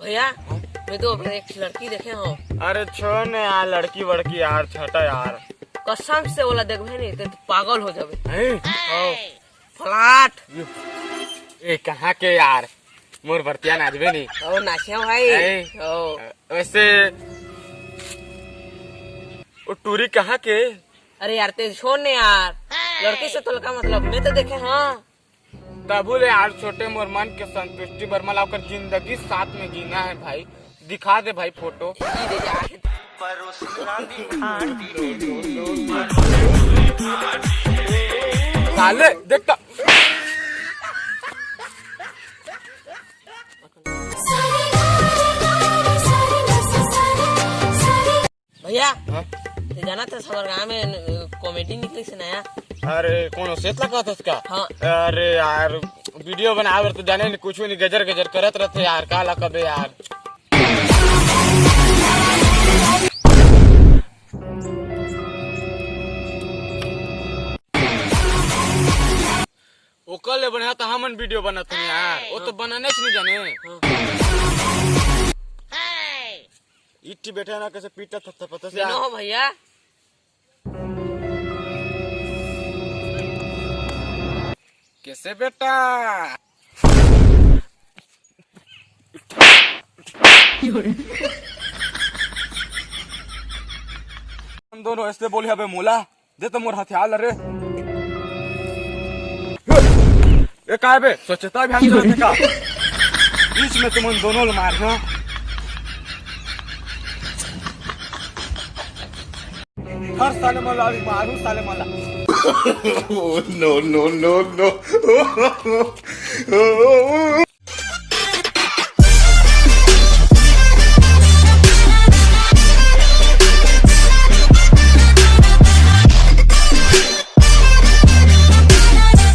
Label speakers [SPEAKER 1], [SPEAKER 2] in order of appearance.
[SPEAKER 1] भैया मैं तो एक लड़की देखे हूँ।
[SPEAKER 2] अरे छोड़ न यार, लड़की वड़की यार, छटा यार।
[SPEAKER 1] कसम से बोला देखबे नहीं तो पागल हो जाबे।
[SPEAKER 2] फ्लैट ए कहाँ के यार, मोर भरतिया नाचबे नहीं।
[SPEAKER 1] ओ नाचिया भाई। ओ
[SPEAKER 2] वैसे वो टूरी कहाँ के?
[SPEAKER 1] अरे यार ते छोड़ ने यार, लड़की से तो का मतलब मैं तो देखे हाँ।
[SPEAKER 2] तबुल यार छोटे मोर मन के संतुष्टि बर्मा लाकर जिंदगी साथ में जीना है भाई। दिखा दे भाई फोटो। साले देखता
[SPEAKER 1] भैया जाना था सबर गाँव में कॉमेडी निकली से नया।
[SPEAKER 2] अरे कौन सेत लगा था उसका?
[SPEAKER 1] हाँ।
[SPEAKER 2] अरे यार वीडियो बनावे तो जाने नहीं, कुछ नहीं, गजर गजर करत रहते यार। का लकबे यार, वो कल बना तो हमन वीडियो बनत हन यार। वो तो बनाने से नहीं जाने। इट्टी बैठे ना कैसे पीटा था पता से
[SPEAKER 1] हो भैया।
[SPEAKER 2] कैसे बेटा हम दोनों ऐसे बोले अबे मोला दे तो मोर हथियार रे। ये काय बे स्वच्छता अभियान चलाने का बीच में तुम दोनों मारना। हर साले मला मारू साले मला।
[SPEAKER 3] no, no, no, no.